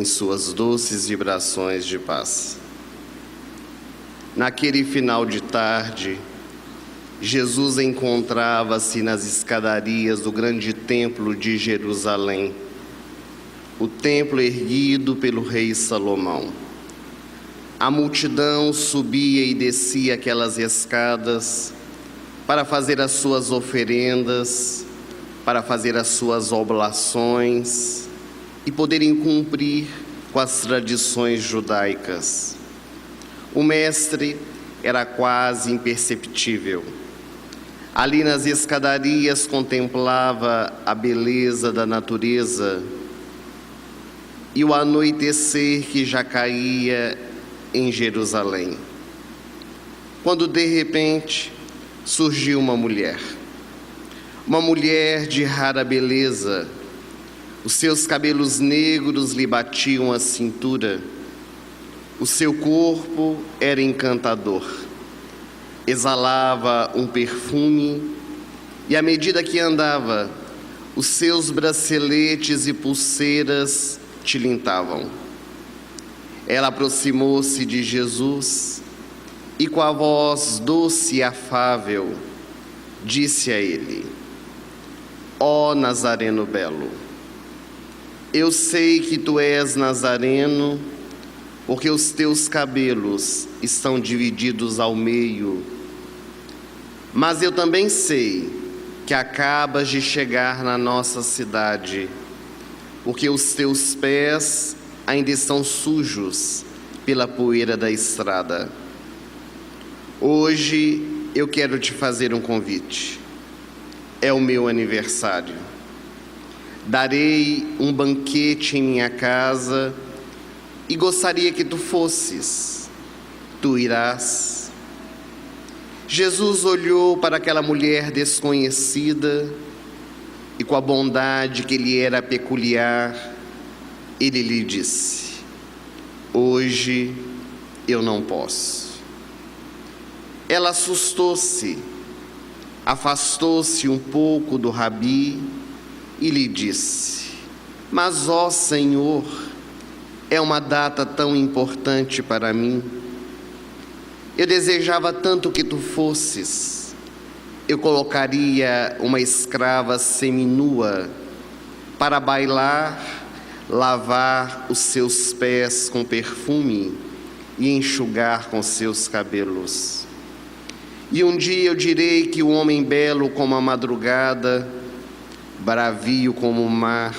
em suas doces vibrações de paz. Naquele final de tarde, Jesus encontrava-se nas escadarias do grande templo de Jerusalém, o templo erguido pelo rei Salomão. A multidão subia e descia aquelas escadas para fazer as suas oferendas, para fazer as suas oblações e poderem cumprir com as tradições judaicas. O mestre era quase imperceptível. Ali nas escadarias contemplava a beleza da natureza e o anoitecer que já caía em Jerusalém. Quando de repente surgiu uma mulher de rara beleza. Os seus cabelos negros lhe batiam a cintura. O seu corpo era encantador. Exalava um perfume e, à medida que andava, os seus braceletes e pulseiras tilintavam. Ela aproximou-se de Jesus e, com a voz doce e afável, disse a ele: Ó Nazareno belo, eu sei que tu és nazareno, porque os teus cabelos estão divididos ao meio. Mas eu também sei que acabas de chegar na nossa cidade, porque os teus pés ainda estão sujos pela poeira da estrada. Hoje eu quero te fazer um convite. É o meu aniversário. Darei um banquete em minha casa e gostaria que tu fosses. Tu irás? Jesus olhou para aquela mulher desconhecida e, com a bondade que lhe era peculiar, ele lhe disse: Hoje eu não posso. Ela assustou-se, afastou-se um pouco do rabi e lhe disse: Mas, ó Senhor, é uma data tão importante para mim. Eu desejava tanto que tu fosses. Eu colocaria uma escrava seminua para bailar, lavar os seus pés com perfume e enxugar com seus cabelos. E um dia eu direi que o homem belo como a madrugada, bravio como o mar,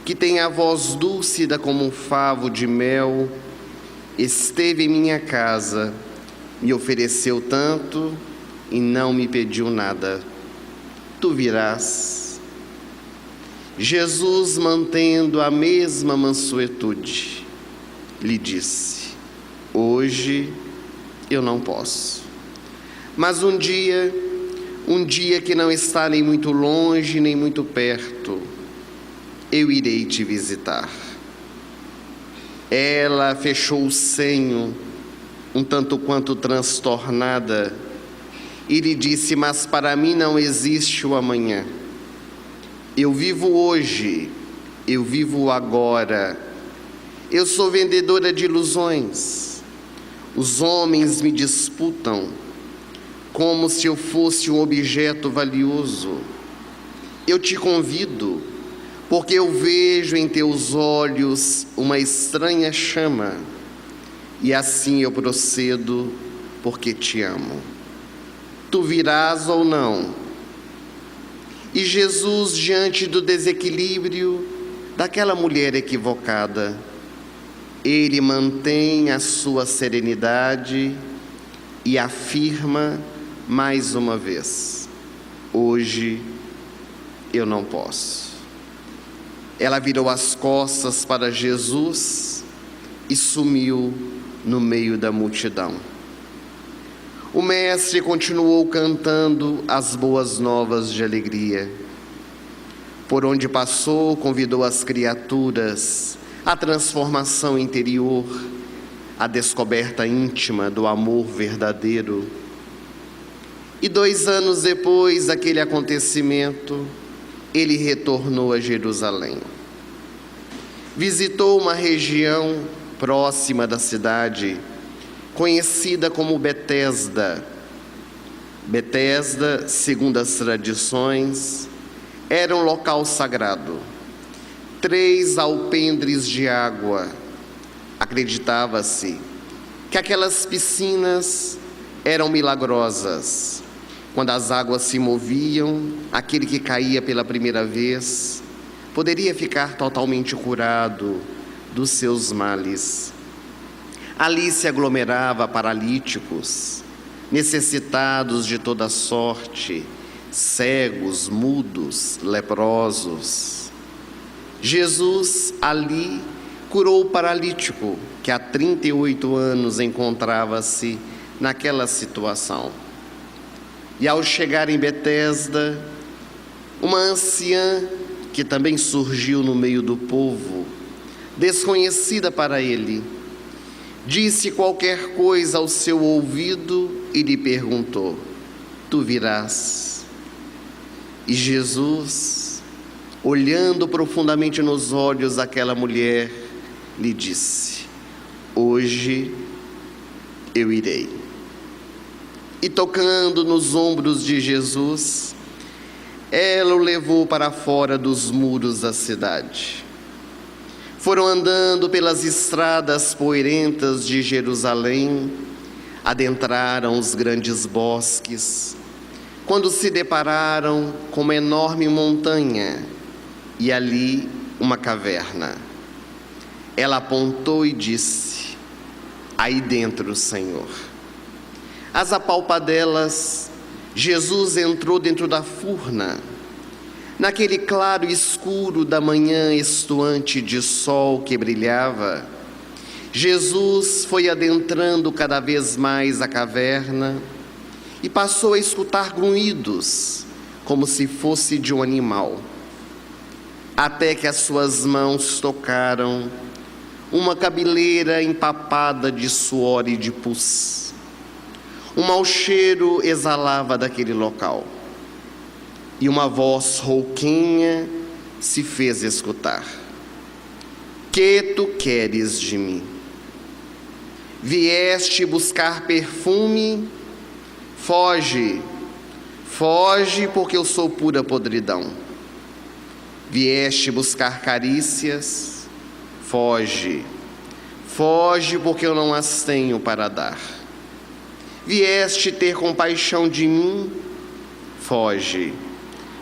que tem a voz dúlcida como um favo de mel, esteve em minha casa, me ofereceu tanto e não me pediu nada. Tu virás. Jesus, mantendo a mesma mansuetude, lhe disse: Hoje eu não posso. Mas um dia que não está nem muito longe, nem muito perto, eu irei te visitar. Ela fechou o senho, um tanto quanto transtornada, e lhe disse: Mas para mim não existe o amanhã. Eu vivo hoje, eu vivo agora. Eu sou vendedora de ilusões. Os homens me disputam como se eu fosse um objeto valioso. Eu te convido, porque eu vejo em teus olhos uma estranha chama, e assim eu procedo, porque te amo. Tu virás ou não? E Jesus, diante do desequilíbrio daquela mulher equivocada, ele mantém a sua serenidade e afirma mais uma vez: Hoje eu não posso. Ela virou as costas para Jesus e sumiu no meio da multidão. O mestre continuou cantando as boas novas de alegria. Por onde passou, convidou as criaturas à transformação interior, à descoberta íntima do amor verdadeiro. E 2 anos depois daquele acontecimento, ele retornou a Jerusalém. visitou uma região próxima da cidade, conhecida como Betesda. Betesda, segundo as tradições, era um local sagrado. 3 alpendres de água. Acreditava-se que aquelas piscinas eram milagrosas. Quando as águas se moviam, aquele que caía pela primeira vez poderia ficar totalmente curado dos seus males. Ali se aglomerava paralíticos, necessitados de toda sorte, cegos, mudos, leprosos. Jesus ali curou o paralítico que há 38 anos encontrava-se naquela situação. E ao chegar em Betesda, uma anciã que também surgiu no meio do povo, desconhecida para ele, disse qualquer coisa ao seu ouvido e lhe perguntou: tu virás? E Jesus, olhando profundamente nos olhos daquela mulher, lhe disse: hoje eu irei. E tocando nos ombros de Jesus, ela o levou para fora dos muros da cidade. Foram andando pelas estradas poeirentas de Jerusalém, adentraram os grandes bosques, quando se depararam com uma enorme montanha e ali uma caverna. Ela apontou e disse: aí dentro, Senhor. Às apalpadelas, Jesus entrou dentro da furna. Naquele claro escuro da manhã estuante de sol que brilhava, Jesus foi adentrando cada vez mais a caverna e passou a escutar grunhidos, como se fosse de um animal, até que as suas mãos tocaram uma cabeleira empapada de suor e de pus. Um mau cheiro exalava daquele local, e uma voz rouquinha se fez escutar: que tu queres de mim? Vieste buscar perfume? Foge, foge, porque eu sou pura podridão. Vieste buscar carícias? Foge, foge, porque eu não as tenho para dar. Vieste ter compaixão de mim? Foge,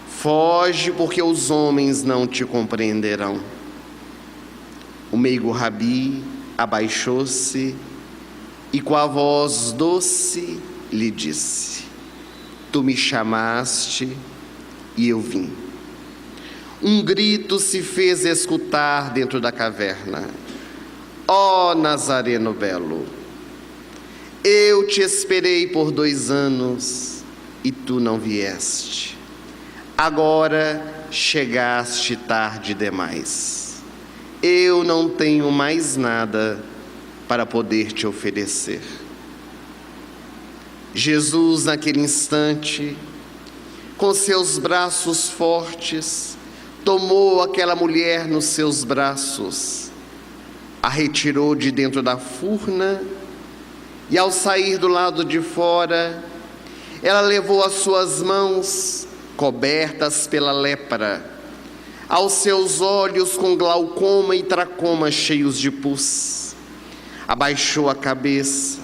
foge, porque os homens não te compreenderão. O meigo Rabi abaixou-se e com a voz doce lhe disse: tu me chamaste e eu vim. Um grito se fez escutar dentro da caverna: ó Nazareno belo, eu te esperei por 2 anos e tu não vieste. Agora chegaste tarde demais. Eu não tenho mais nada para poder te oferecer. Jesus, naquele instante, com seus braços fortes, tomou aquela mulher nos seus braços, a retirou de dentro da furna e, ao sair do lado de fora, ela levou as suas mãos cobertas pela lepra, aos seus olhos com glaucoma e tracoma cheios de pus, abaixou a cabeça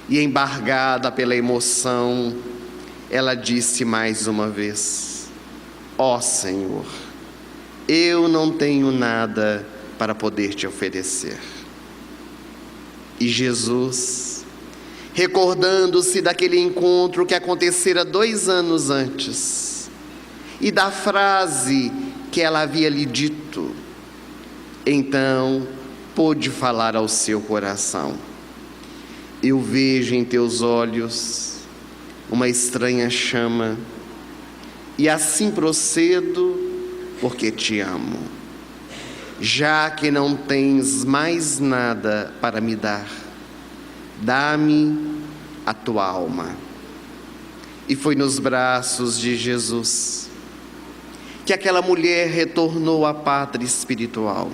e, embargada pela emoção, ela disse mais uma vez: ó Senhor, eu não tenho nada para poder te oferecer. E Jesus, recordando-se daquele encontro que acontecera 2 anos antes, e da frase que ela havia lhe dito, então pôde falar ao seu coração: eu vejo em teus olhos uma estranha chama, e assim procedo porque te amo. Já que não tens mais nada para me dar, dá-me a tua alma. E foi nos braços de Jesus que aquela mulher retornou à pátria espiritual.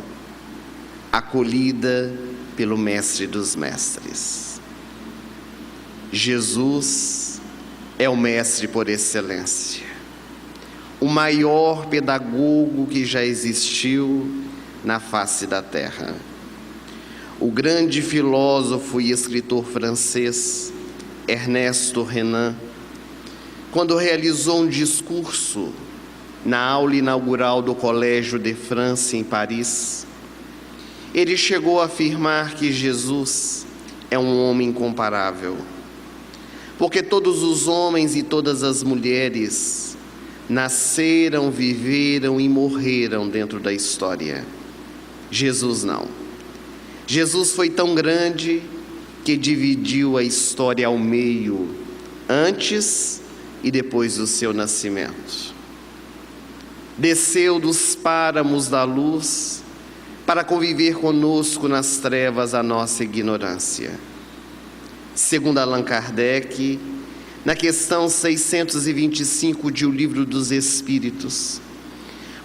acolhida pelo Mestre dos Mestres. Jesus é o Mestre por excelência, o maior pedagogo que já existiu na face da terra. O grande filósofo e escritor francês Ernesto Renan, quando realizou um discurso na aula inaugural do Collège de France em Paris, ele chegou a afirmar que Jesus é um homem incomparável, porque todos os homens e todas as mulheres nasceram, viveram e morreram dentro da história. Jesus não. Jesus foi tão grande que dividiu a história ao meio, antes e depois do seu nascimento. Desceu dos páramos da luz para conviver conosco nas trevas a nossa ignorância. Segundo Allan Kardec, na questão 625 de O Livro dos Espíritos,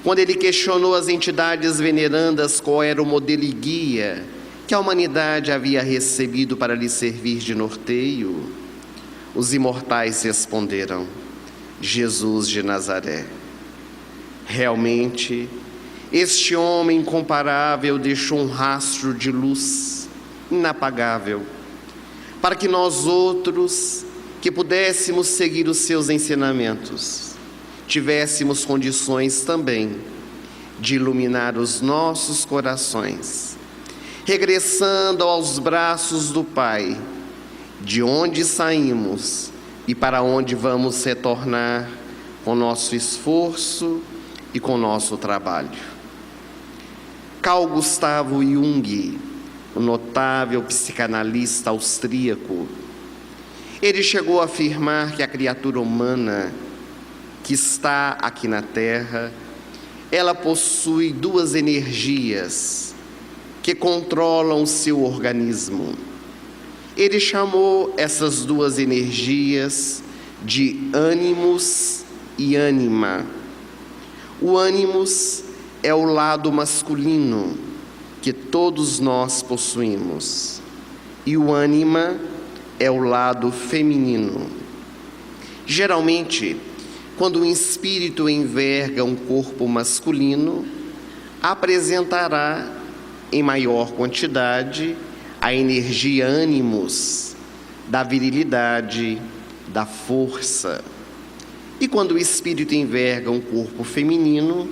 quando ele questionou as entidades venerandas qual era o modelo e guia que a humanidade havia recebido para lhe servir de norteio, os imortais responderam: Jesus de Nazaré. Realmente, este homem incomparável deixou um rastro de luz inapagável, para que nós outros, que pudéssemos seguir os seus ensinamentos, tivéssemos condições também de iluminar os nossos corações, regressando aos braços do Pai, de onde saímos e para onde vamos retornar com nosso esforço e com nosso trabalho. Carl Gustav Jung, o notável psicanalista austríaco, ele chegou a afirmar que a criatura humana que está aqui na Terra, ela possui duas energias que controlam o seu organismo. Ele chamou essas duas energias de ânimos e ânima. O ânimos é o lado masculino que todos nós possuímos, e o ânima é o lado feminino. Geralmente, quando um espírito enverga um corpo masculino, apresentará em maior quantidade a energia ânimos, da virilidade, da força. E quando o espírito enverga um corpo feminino,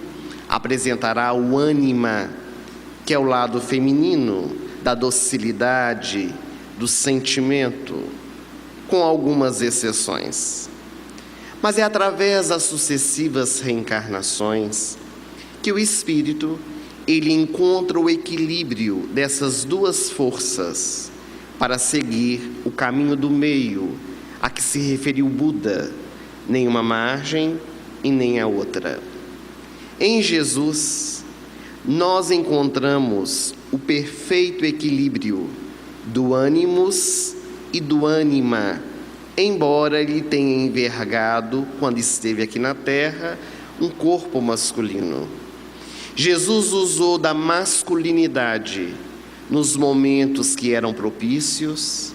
apresentará o ânima, que é o lado feminino, da docilidade, do sentimento, com algumas exceções. Mas é através das sucessivas reencarnações que o espírito ele encontra o equilíbrio dessas duas forças para seguir o caminho do meio a que se referiu Buda, nem uma margem e nem a outra. Em Jesus, nós encontramos o perfeito equilíbrio do ânimos e do ânima, embora ele tenha envergado, quando esteve aqui na Terra, um corpo masculino. Jesus usou da masculinidade nos momentos que eram propícios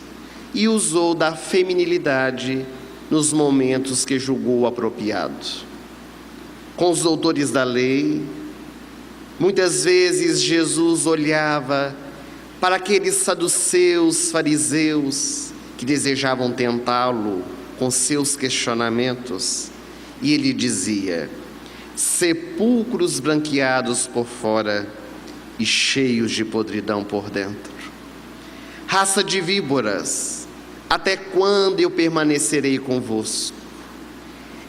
e usou da feminilidade nos momentos que julgou apropriado. Com os doutores da lei, muitas vezes Jesus olhava para aqueles saduceus, fariseus que desejavam tentá-lo com seus questionamentos, e ele dizia: sepulcros branqueados por fora e cheios de podridão por dentro. Raça de víboras, até quando eu permanecerei convosco?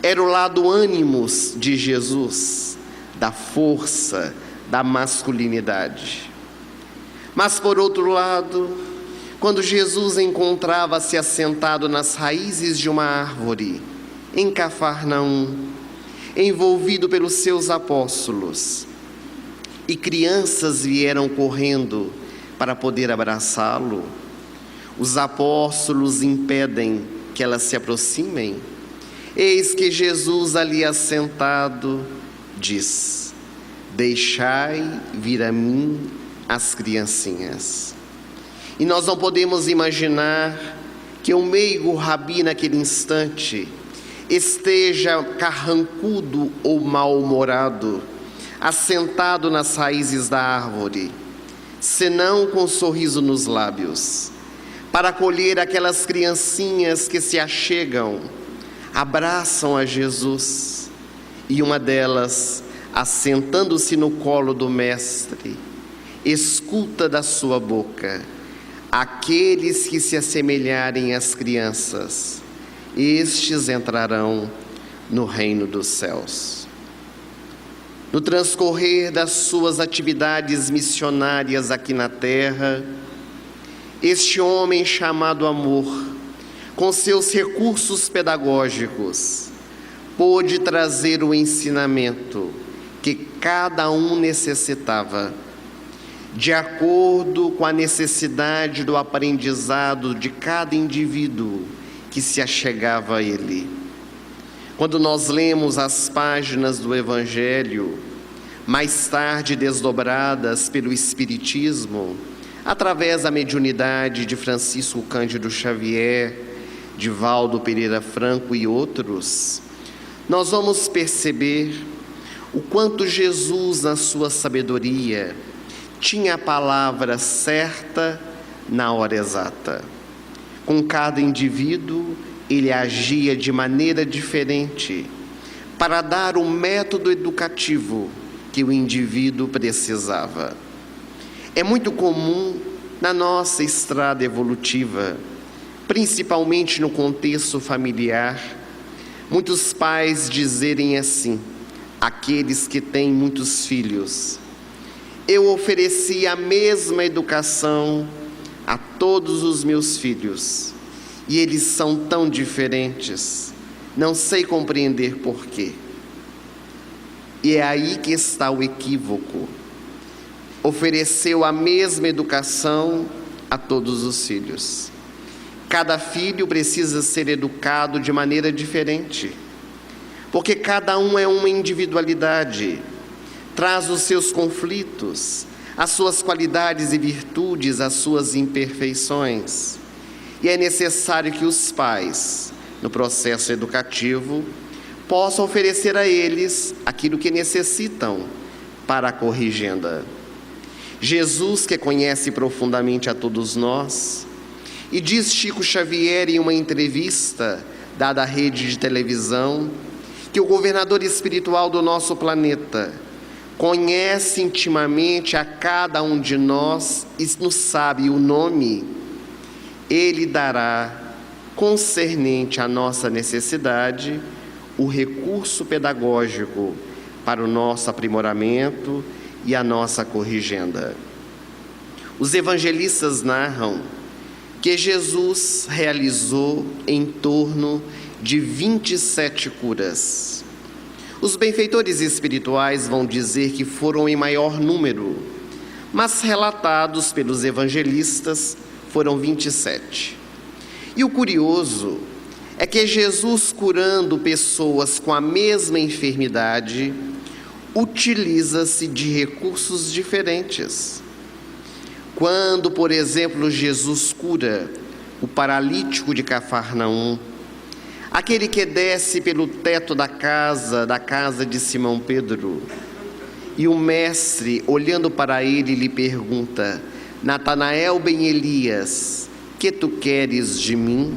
Era o lado ânimos de Jesus, da força, da masculinidade. Mas por outro lado, quando Jesus encontrava-se assentado nas raízes de uma árvore, em Cafarnaum, envolvido pelos seus apóstolos, e crianças vieram correndo para poder abraçá-lo, os apóstolos impedem que elas se aproximem. Eis que Jesus ali assentado diz: deixai vir a mim as criancinhas. E nós não podemos imaginar que o meigo rabi naquele instante esteja carrancudo ou mal-humorado, assentado nas raízes da árvore, senão com um sorriso nos lábios, para acolher aquelas criancinhas que se achegam, abraçam a Jesus, e uma delas, assentando-se no colo do Mestre, escuta da sua boca: aqueles que se assemelharem às crianças, estes entrarão no reino dos céus. No transcorrer das suas atividades missionárias aqui na terra, este homem chamado amor, com seus recursos pedagógicos, pôde trazer o ensinamento que cada um necessitava, de acordo com a necessidade do aprendizado de cada indivíduo que se achegava a ele. Quando nós lemos as páginas do Evangelho, mais tarde desdobradas pelo Espiritismo, através da mediunidade de Francisco Cândido Xavier, de Valdo Pereira Franco e outros, nós vamos perceber o quanto Jesus, na sua sabedoria, tinha a palavra certa na hora exata. Com cada indivíduo, ele agia de maneira diferente para dar o método educativo que o indivíduo precisava. É muito comum na nossa estrada evolutiva, principalmente no contexto familiar, muitos pais dizerem assim, aqueles que têm muitos filhos: eu ofereci a mesma educação a todos os meus filhos, e eles são tão diferentes, não sei compreender porquê. E é aí que está o equívoco. Ofereceu a mesma educação a todos os filhos. Cada filho precisa ser educado de maneira diferente, porque cada um é uma individualidade, traz os seus conflitos, as suas qualidades e virtudes, as suas imperfeições. E é necessário que os pais, no processo educativo, possam oferecer a eles aquilo que necessitam para a corrigenda. Jesus, que conhece profundamente a todos nós, e diz Chico Xavier em uma entrevista dada à rede de televisão, que o governador espiritual do nosso planeta conhece intimamente a cada um de nós e nos sabe o nome. Ele dará, concernente à nossa necessidade, o recurso pedagógico para o nosso aprimoramento e a nossa corrigenda. Os evangelistas narram que Jesus realizou em torno de 27 curas. Os benfeitores espirituais vão dizer que foram em maior número, mas relatados pelos evangelistas foram 27. E o curioso é que Jesus, curando pessoas com a mesma enfermidade, utiliza-se de recursos diferentes. Quando, por exemplo, Jesus cura o paralítico de Cafarnaum, aquele que desce pelo teto da casa de Simão Pedro, e o mestre, olhando para ele, lhe pergunta: Natanael ben Elias, que tu queres de mim?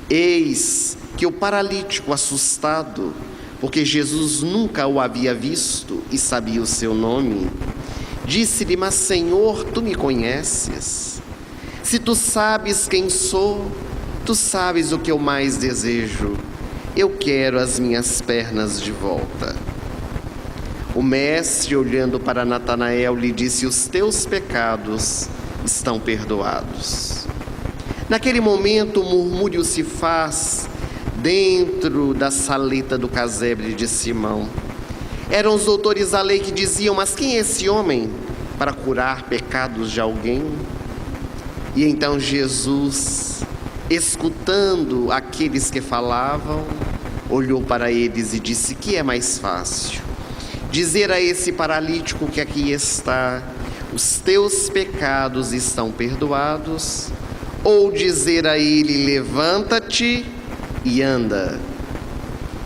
Eis que o paralítico, assustado, porque Jesus nunca o havia visto e sabia o seu nome, disse-lhe: mas Senhor, tu me conheces. Se tu sabes quem sou, tu sabes o que eu mais desejo. Eu quero as minhas pernas de volta. O mestre, olhando para Natanael, lhe disse: os teus pecados estão perdoados. Naquele momento, o murmúrio se faz dentro da saleta do casebre de Simão. Eram os doutores da lei que diziam: mas quem é esse homem para curar pecados de alguém? E então Jesus, escutando aqueles que falavam, olhou para eles e disse: que é mais fácil? Dizer a esse paralítico que aqui está: os teus pecados estão perdoados, ou dizer a ele, levanta-te e anda.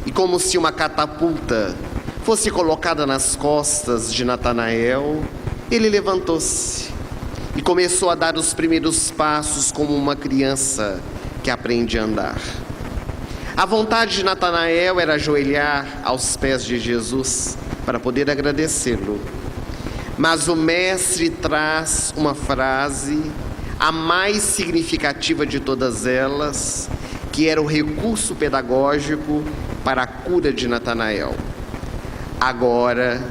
E como se uma catapulta fosse colocada nas costas de Natanael, ele levantou-se e começou a dar os primeiros passos como uma criança que aprende a andar. A vontade de Natanael era ajoelhar aos pés de Jesus para poder agradecê-lo. Mas o mestre traz uma frase, a mais significativa de todas elas, que era o recurso pedagógico para a cura de Natanael. Agora,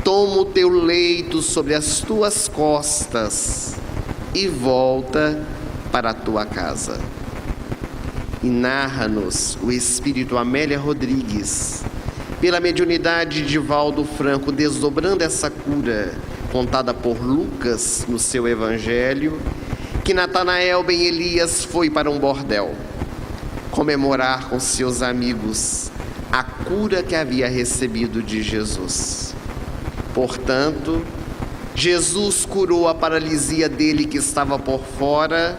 toma o teu leito sobre as tuas costas e volta para a tua casa. E narra-nos o espírito Amélia Rodrigues, pela mediunidade de Valdo Franco, desdobrando essa cura, contada por Lucas no seu evangelho, que Natanael ben Elias foi para um bordel, comemorar com seus amigos a cura que havia recebido de Jesus. Portanto, Jesus curou a paralisia dele que estava por fora,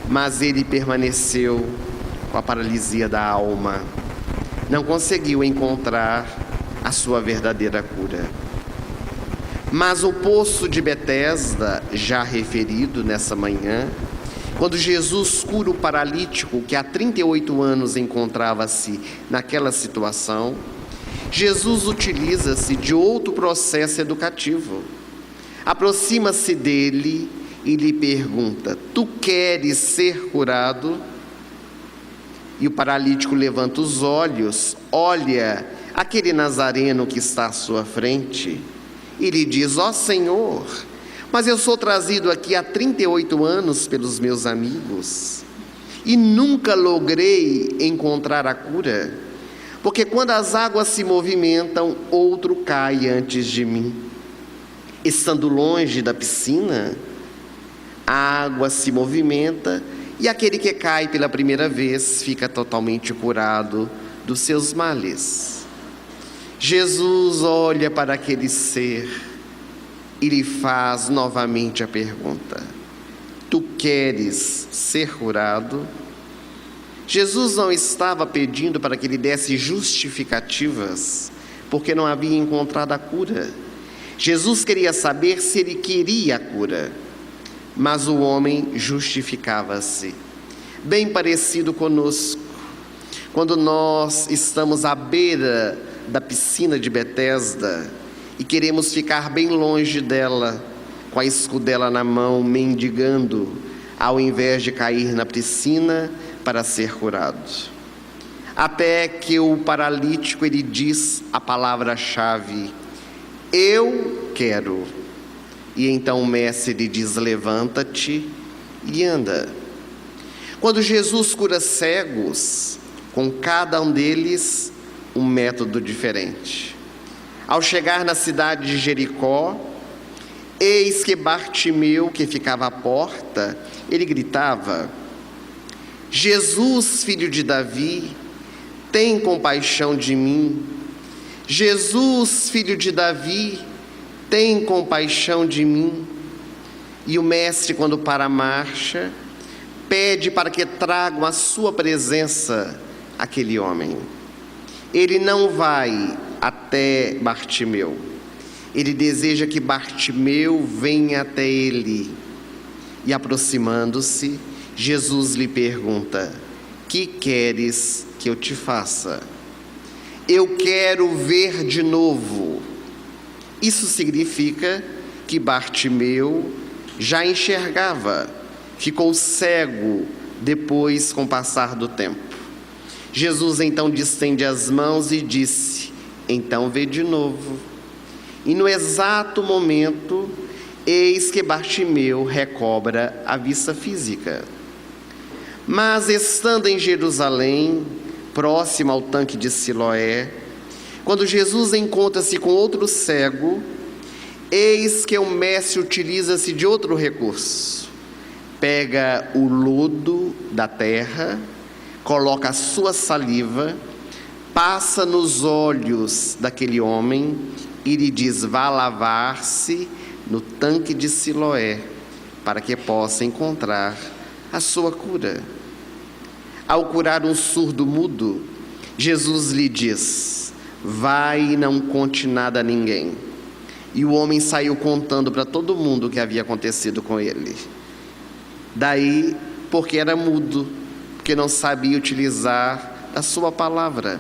mas ele permaneceu com a paralisia da alma. Não conseguiu encontrar a sua verdadeira cura. Mas o poço de Betesda, já referido nessa manhã, quando Jesus cura o paralítico que há 38 anos encontrava-se naquela situação, Jesus utiliza-se de outro processo educativo. Aproxima-se dele e lhe pergunta: tu queres ser curado? E o paralítico levanta os olhos, olha aquele nazareno que está à sua frente e lhe diz: ó Senhor, mas eu sou trazido aqui há 38 anos pelos meus amigos e nunca logrei encontrar a cura, porque quando as águas se movimentam, outro cai antes de mim. Estando longe da piscina, a água se movimenta e aquele que cai pela primeira vez fica totalmente curado dos seus males. Jesus olha para aquele ser e lhe faz novamente a pergunta: tu queres ser curado? Jesus não estava pedindo para que ele desse justificativas, porque não havia encontrado a cura. Jesus queria saber se ele queria a cura, mas o homem justificava-se. Bem parecido conosco, quando nós estamos à beira da piscina de Betesda e queremos ficar bem longe dela, com a escudela na mão, mendigando, ao invés de cair na piscina para ser curado. Até que o paralítico, ele diz a palavra-chave: eu quero. E então o mestre lhe diz: levanta-te e anda. Quando Jesus cura cegos, com cada um deles um método diferente. Ao chegar na cidade de Jericó, eis que Bartimeu, que ficava à porta, ele gritava: Jesus, filho de Davi, tem compaixão de mim. Jesus, filho de Davi, tem compaixão de mim. E o mestre, quando para a marcha, pede para que tragam à sua presença aquele homem. Ele não vai até Bartimeu, ele deseja que Bartimeu venha até ele. E aproximando-se, Jesus lhe pergunta: que queres que eu te faça? Eu quero ver de novo. Isso significa que Bartimeu já enxergava, ficou cego depois com o passar do tempo. Jesus então distende as mãos e disse: então vê de novo. E no exato momento, eis que Bartimeu recobra a vista física. Mas estando em Jerusalém, próximo ao tanque de Siloé, quando Jesus encontra-se com outro cego, eis que o mestre utiliza-se de outro recurso. Pega o lodo da terra, coloca a sua saliva, passa nos olhos daquele homem e lhe diz: vá lavar-se no tanque de Siloé, para que possa encontrar a sua cura. Ao curar um surdo mudo, Jesus lhe diz: vai e não conte nada a ninguém. E o homem saiu contando para todo mundo o que havia acontecido com ele. Daí, porque era mudo, porque não sabia utilizar a sua palavra.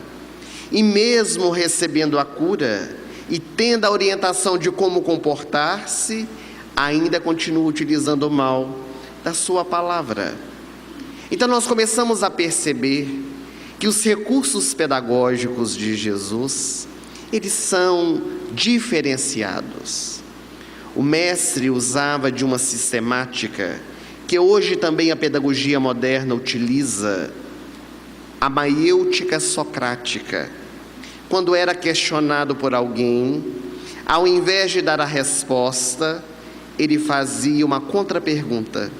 E mesmo recebendo a cura e tendo a orientação de como comportar-se, ainda continua utilizando mal da sua palavra. Então nós começamos a perceber que os recursos pedagógicos de Jesus, eles são diferenciados. O mestre usava de uma sistemática que hoje também a pedagogia moderna utiliza, a maiêutica socrática. Quando era questionado por alguém, ao invés de dar a resposta, ele fazia uma contrapergunta,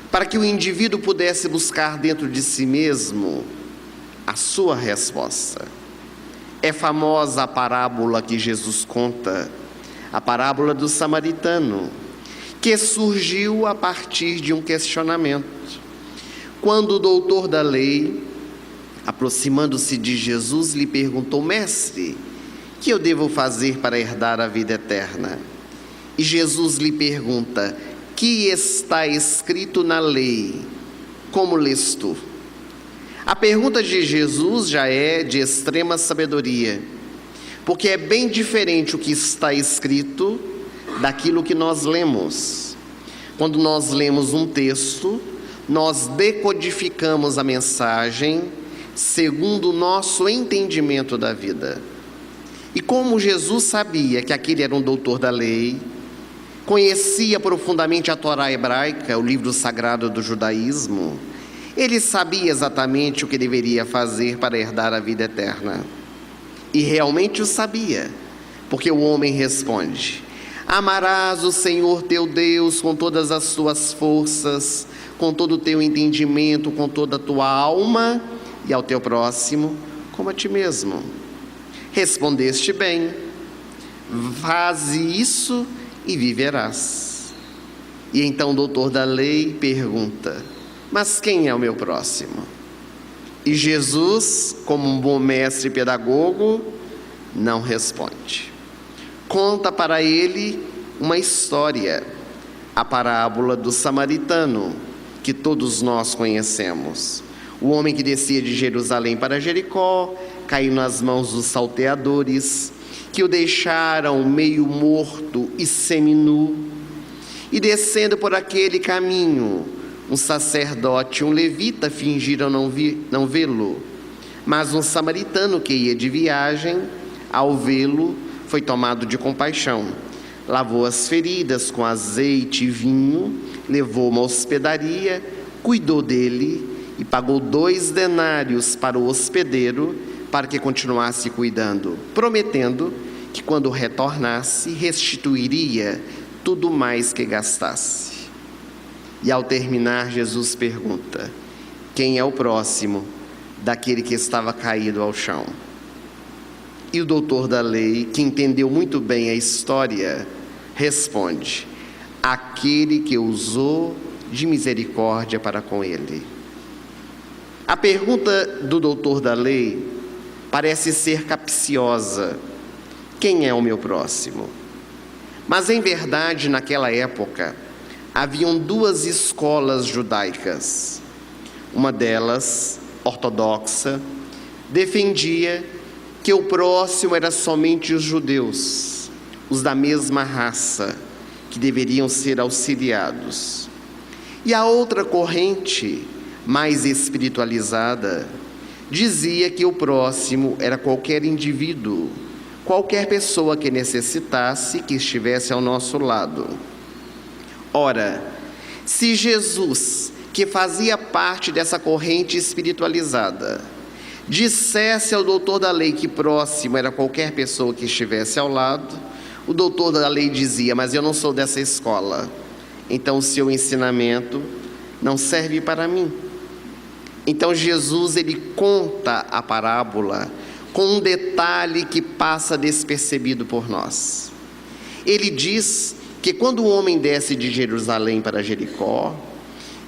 para que o indivíduo pudesse buscar dentro de si mesmo a sua resposta. É famosa a parábola que Jesus conta, a parábola do samaritano, que surgiu a partir de um questionamento. Quando o doutor da lei, aproximando-se de Jesus, lhe perguntou: mestre, o que eu devo fazer para herdar a vida eterna? E Jesus lhe pergunta: que está escrito na lei? Como lês tu? A pergunta de Jesus já é de extrema sabedoria, porque é bem diferente o que está escrito daquilo que nós lemos. Quando nós lemos um texto, nós decodificamos a mensagem segundo o nosso entendimento da vida. E como Jesus sabia que aquele era um doutor da lei, conhecia profundamente a Torá hebraica, o livro sagrado do judaísmo, ele sabia exatamente o que deveria fazer para herdar a vida eterna. E realmente o sabia, porque o homem responde: amarás o Senhor teu Deus com todas as tuas forças, com todo o teu entendimento, com toda a tua alma, e ao teu próximo como a ti mesmo. Respondeste bem, faze isso e viverás. E então o doutor da lei pergunta: mas quem é o meu próximo? E Jesus, como um bom mestre pedagogo, não responde. Conta para ele uma história, a parábola do samaritano, que todos nós conhecemos. O homem que descia de Jerusalém para Jericó, caiu nas mãos dos salteadores, que o deixaram meio morto e seminu. E descendo por aquele caminho, um sacerdote e um levita fingiram não vê-lo. Mas um samaritano que ia de viagem, ao vê-lo, foi tomado de compaixão. Lavou as feridas com azeite e vinho, levou uma hospedaria, cuidou dele e pagou 2 denários para o hospedeiro para que continuasse cuidando, prometendo que quando retornasse restituiria tudo mais que gastasse. E ao terminar, Jesus pergunta: quem é o próximo daquele que estava caído ao chão? E o doutor da lei, que entendeu muito bem a história, responde: aquele que usou de misericórdia para com ele. A pergunta do doutor da lei parece ser capciosa: quem é o meu próximo? Mas em verdade, naquela época, haviam 2 escolas judaicas. Uma delas, ortodoxa, defendia que o próximo era somente os judeus, os da mesma raça, que deveriam ser auxiliados. E a outra corrente, mais espiritualizada, dizia que o próximo era qualquer indivíduo, qualquer pessoa que necessitasse, que estivesse ao nosso lado. Ora, se Jesus, que fazia parte dessa corrente espiritualizada, dissesse ao doutor da lei que próximo era qualquer pessoa que estivesse ao lado, o doutor da lei dizia: mas eu não sou dessa escola, então o seu ensinamento não serve para mim. Então Jesus, ele conta a parábola com um detalhe que passa despercebido por nós. Ele diz Porque quando o homem desce de Jerusalém para Jericó,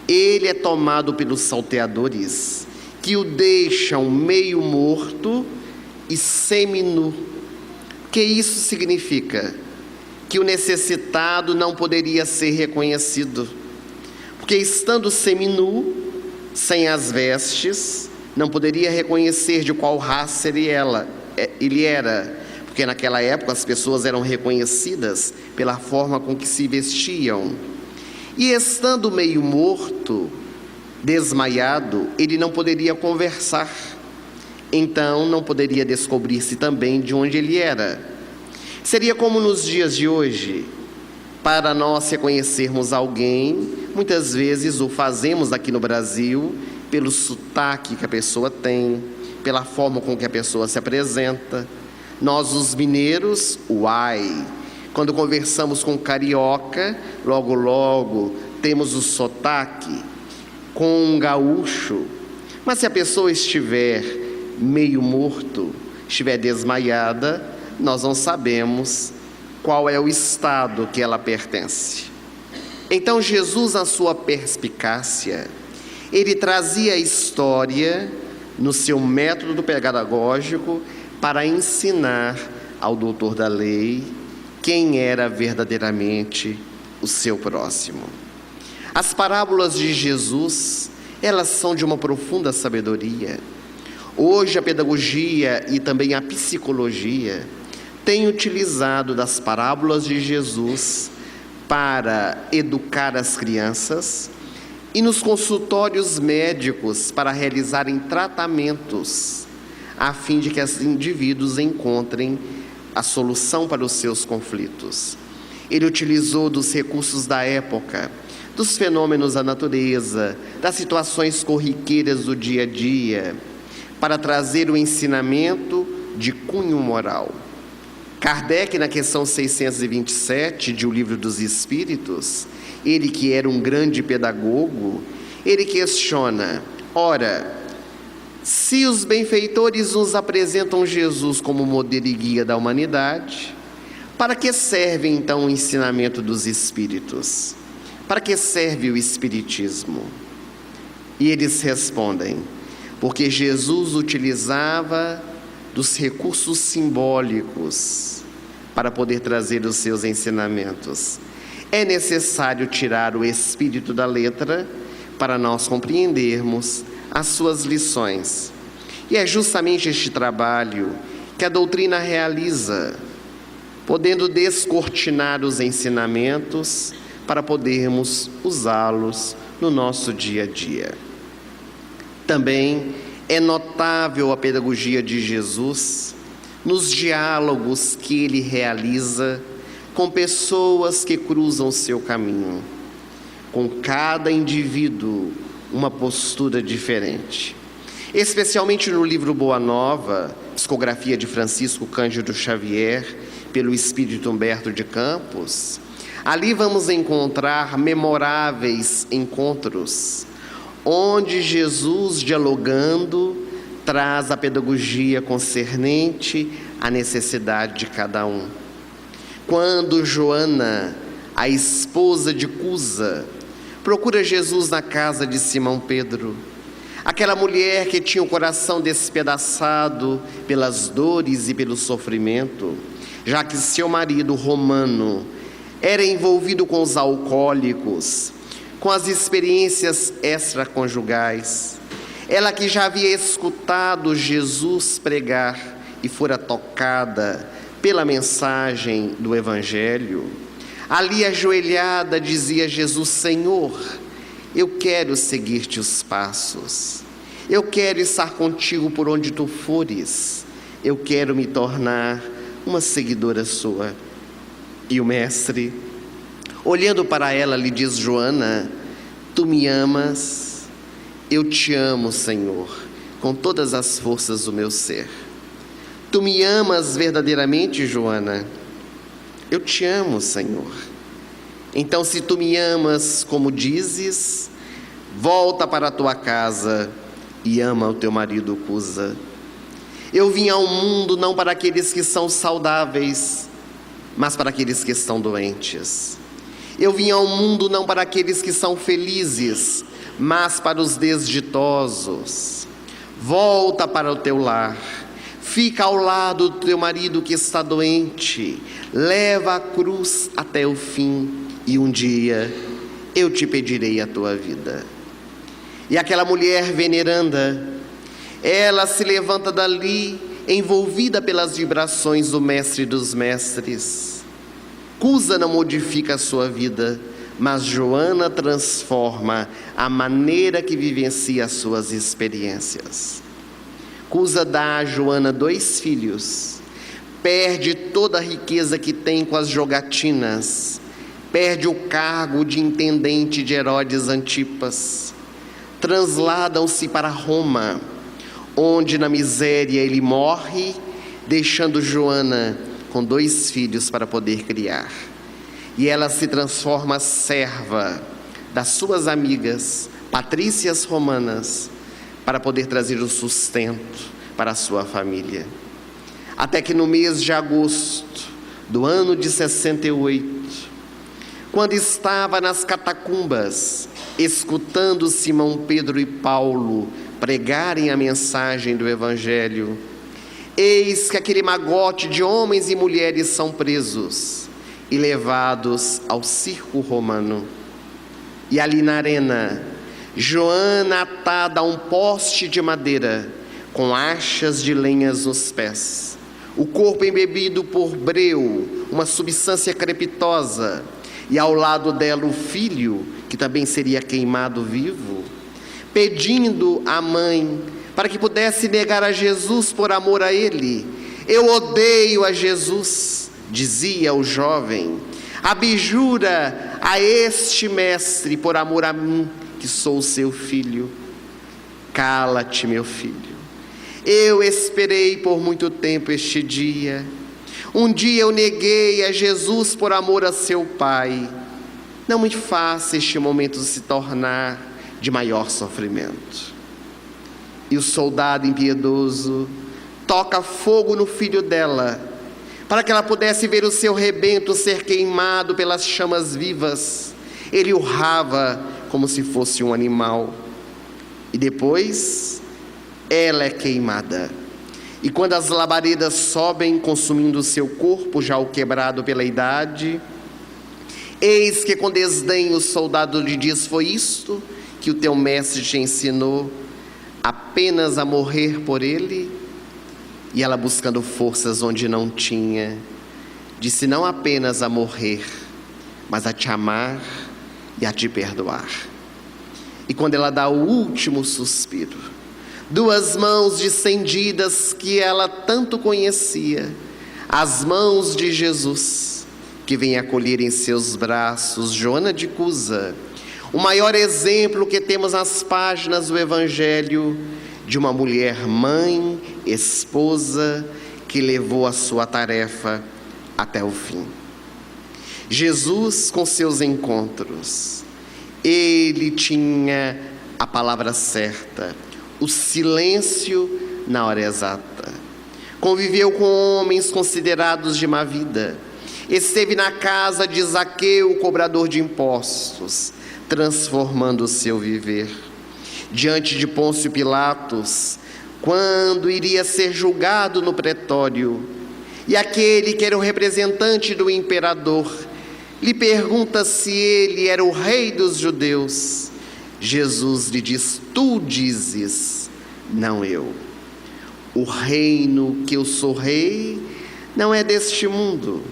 ele é tomado pelos salteadores, que o deixam meio morto e seminu. O que isso significa? Que o necessitado não poderia ser reconhecido, porque estando seminu, sem as vestes, não poderia reconhecer de qual raça ele era, porque naquela época as pessoas eram reconhecidas pela forma com que se vestiam. E estando meio morto, desmaiado, ele não poderia conversar, então não poderia descobrir-se também de onde ele era. Seria como nos dias de hoje, para nós reconhecermos alguém, muitas vezes o fazemos aqui no Brasil, pelo sotaque que a pessoa tem, pela forma com que a pessoa se apresenta. Nós, os mineiros, uai, quando conversamos com carioca, logo temos o sotaque. Com um gaúcho, mas se a pessoa estiver meio morto, estiver desmaiada, nós não sabemos qual é o estado que ela pertence. Então Jesus, na sua perspicácia, ele trazia a história no seu método pedagógico para ensinar ao doutor da lei quem era verdadeiramente o seu próximo. As parábolas de Jesus, elas são de uma profunda sabedoria. Hoje a pedagogia e também a psicologia têm utilizado das parábolas de Jesus para educar as crianças e nos consultórios médicos para realizarem tratamentos, a fim de que os indivíduos encontrem a solução para os seus conflitos. Ele utilizou dos recursos da época, dos fenômenos da natureza, das situações corriqueiras do dia a dia, para trazer o ensinamento de cunho moral. Kardec, na questão 627 de O Livro dos Espíritos, ele que era um grande pedagogo, ele questiona: ora, se os benfeitores nos apresentam Jesus como modelo e guia da humanidade, para que serve então o ensinamento dos Espíritos? Para que serve o Espiritismo? E eles respondem: porque Jesus utilizava dos recursos simbólicos para poder trazer os seus ensinamentos. É necessário tirar o espírito da letra para nós compreendermos as suas lições. E é justamente este trabalho que a doutrina realiza, podendo descortinar os ensinamentos para podermos usá-los no nosso dia a dia. Também é notável a pedagogia de Jesus nos diálogos que ele realiza com pessoas que cruzam o seu caminho, com cada indivíduo uma postura diferente. Especialmente no livro Boa Nova, psicografia de Francisco Cândido Xavier, pelo espírito Humberto de Campos, ali vamos encontrar memoráveis encontros, onde Jesus, dialogando, traz a pedagogia concernente à necessidade de cada um. Quando Joana, a esposa de Cusa, procura Jesus na casa de Simão Pedro, aquela mulher que tinha o coração despedaçado pelas dores e pelo sofrimento, já que seu marido romano era envolvido com os alcoólicos, com as experiências extraconjugais. Ela que já havia escutado Jesus pregar e fora tocada pela mensagem do Evangelho, ali ajoelhada dizia a Jesus: Senhor, eu quero seguir-te os passos, eu quero estar contigo por onde tu fores, eu quero me tornar uma seguidora sua. E o mestre, olhando para ela, lhe diz: Joana, tu me amas? Eu te amo, Senhor, com todas as forças do meu ser. Tu me amas verdadeiramente, Joana? Eu te amo, Senhor. Então, se tu me amas como dizes, volta para a tua casa e ama o teu marido Cusa. Eu vim ao mundo não para aqueles que são saudáveis, mas para aqueles que estão doentes. Eu vim ao mundo não para aqueles que são felizes, mas para os desditosos. Volta para o teu lar, fica ao lado do teu marido que está doente, leva a cruz até o fim, e um dia eu te pedirei a tua vida. E aquela mulher veneranda, ela se levanta dali, envolvida pelas vibrações do Mestre dos Mestres. Cusa não modifica a sua vida, mas Joana transforma a maneira que vivencia as suas experiências. Cusa dá a Joana 2 filhos, perde toda a riqueza que tem com as jogatinas, perde o cargo de intendente de Herodes Antipas, transladam-se para Roma, onde na miséria ele morre, deixando Joana com 2 filhos para poder criar. E ela se transforma serva das suas amigas, patrícias romanas, para poder trazer o sustento para a sua família. Até que no mês de agosto do ano de 68, quando estava nas catacumbas, escutando Simão Pedro e Paulo pregarem a mensagem do Evangelho, eis que aquele magote de homens e mulheres são presos e levados ao circo romano. E ali na arena, Joana atada a um poste de madeira, com achas de lenhas nos pés, o corpo embebido por breu, uma substância crepitosa, e ao lado dela o filho, que também seria queimado vivo, pedindo à mãe para que pudesse negar a Jesus por amor a ele. Eu odeio a Jesus, dizia o jovem, abjura a este mestre por amor a mim, que sou seu filho. Cala-te, meu filho. Eu esperei por muito tempo este dia. Um dia eu neguei a Jesus por amor a seu Pai. Não me faça este momento se tornar de maior sofrimento. E o soldado impiedoso toca fogo no filho dela, para que ela pudesse ver o seu rebento ser queimado pelas chamas vivas. Ele urrava como se fosse um animal. E depois, ela é queimada. E quando as labaredas sobem, consumindo o seu corpo, já o quebrado pela idade, eis que com desdém o soldado lhe diz: foi isto que o teu mestre te ensinou, apenas a morrer por ele? E ela, buscando forças onde não tinha, disse: não apenas a morrer, mas a te amar e a te perdoar. E quando ela dá o último suspiro, 2 mãos distendidas que ela tanto conhecia, as mãos de Jesus, que vem acolher em seus braços Joana de Cusa, o maior exemplo que temos nas páginas do Evangelho de uma mulher mãe, esposa, que levou a sua tarefa até o fim. Jesus, com seus encontros, ele tinha a palavra certa, o silêncio na hora exata. Conviveu com homens considerados de má vida. Esteve na casa de Zaqueu, cobrador de impostos, transformando o seu viver. Diante de Pôncio Pilatos, quando iria ser julgado no pretório, e aquele que era o representante do imperador lhe pergunta se ele era o rei dos judeus, Jesus lhe diz: tu dizes, não eu. O reino que eu sou rei não é deste mundo,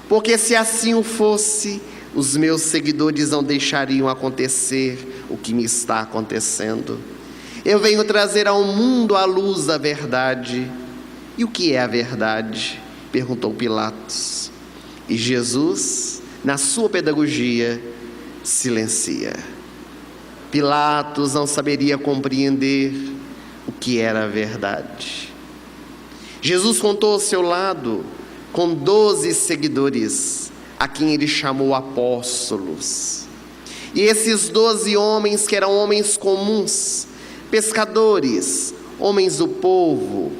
porque se assim o fosse, os meus seguidores não deixariam acontecer o que me está acontecendo. Eu venho trazer ao mundo a luz da verdade. E o que é a verdade? Perguntou Pilatos. E Jesus, na sua pedagogia, silencia. Pilatos não saberia compreender o que era a verdade. Jesus contou ao seu lado com 12 seguidores, a quem ele chamou apóstolos. E esses 12 homens, que eram homens comuns, pescadores, homens do povo,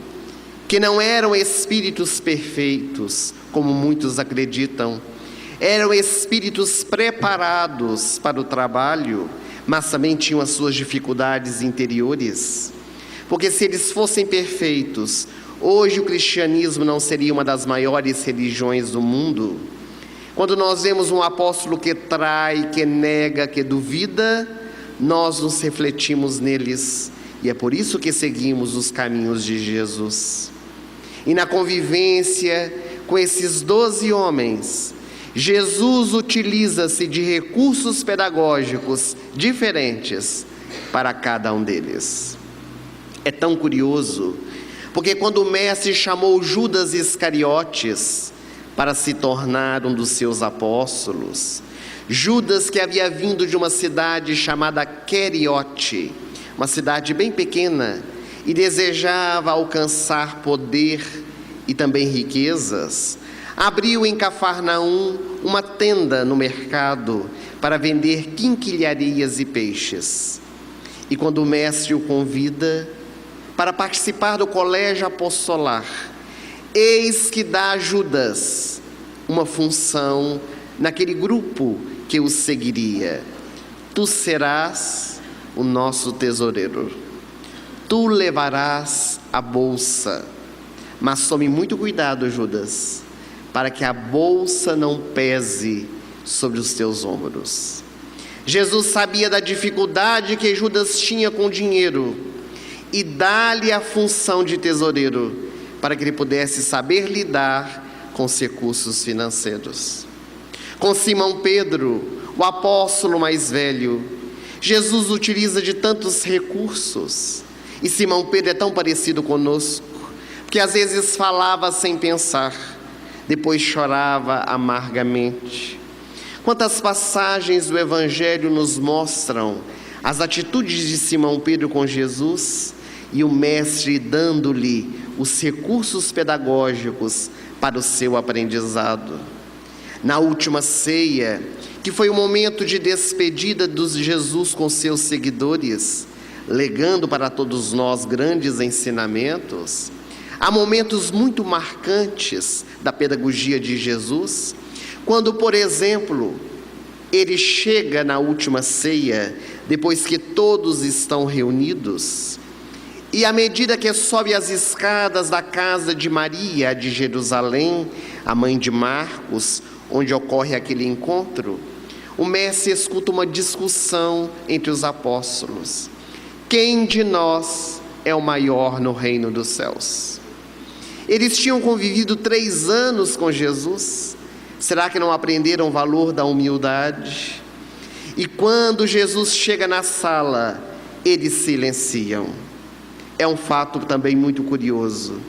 que não eram espíritos perfeitos, como muitos acreditam, Eram espíritos preparados para o trabalho, mas também tinham as suas dificuldades interiores. Porque se eles fossem perfeitos, hoje o cristianismo não seria uma das maiores religiões do mundo. Quando nós vemos um apóstolo que trai, que nega, que duvida, nós nos refletimos neles. E é por isso que seguimos os caminhos de Jesus. E na convivência com esses 12 homens, Jesus utiliza-se de recursos pedagógicos diferentes para cada um deles. É tão curioso, porque quando o mestre chamou Judas Iscariotes para se tornar um dos seus apóstolos, Judas, que havia vindo de uma cidade chamada Queriote, uma cidade bem pequena, e desejava alcançar poder e também riquezas, abriu em Cafarnaum uma tenda no mercado para vender quinquilharias e peixes. E quando o mestre o convida para participar do colégio apostolar, eis que dá a Judas uma função naquele grupo que o seguiria. Tu serás o nosso tesoureiro, tu levarás a bolsa, mas tome muito cuidado, Judas, para que a bolsa não pese sobre os teus ombros. Jesus sabia da dificuldade que Judas tinha com o dinheiro e dá-lhe a função de tesoureiro para que ele pudesse saber lidar com os recursos financeiros. Com Simão Pedro, o apóstolo mais velho, Jesus utiliza de tantos recursos. E Simão Pedro é tão parecido conosco, porque às vezes falava sem pensar, depois chorava amargamente. Quantas passagens do Evangelho nos mostram as atitudes de Simão Pedro com Jesus e o Mestre dando-lhe os recursos pedagógicos para o seu aprendizado. Na última ceia, que foi o momento de despedida de Jesus com seus seguidores, legando para todos nós grandes ensinamentos, há momentos muito marcantes da pedagogia de Jesus, quando, por exemplo, ele chega na última ceia, depois que todos estão reunidos, e à medida que sobe as escadas da casa de Maria de Jerusalém, a mãe de Marcos, onde ocorre aquele encontro, o mestre escuta uma discussão entre os apóstolos. Quem de nós é o maior no reino dos céus? Eles tinham convivido 3 anos com Jesus. Será que não aprenderam o valor da humildade? E quando Jesus chega na sala, eles silenciam. É um fato também muito curioso.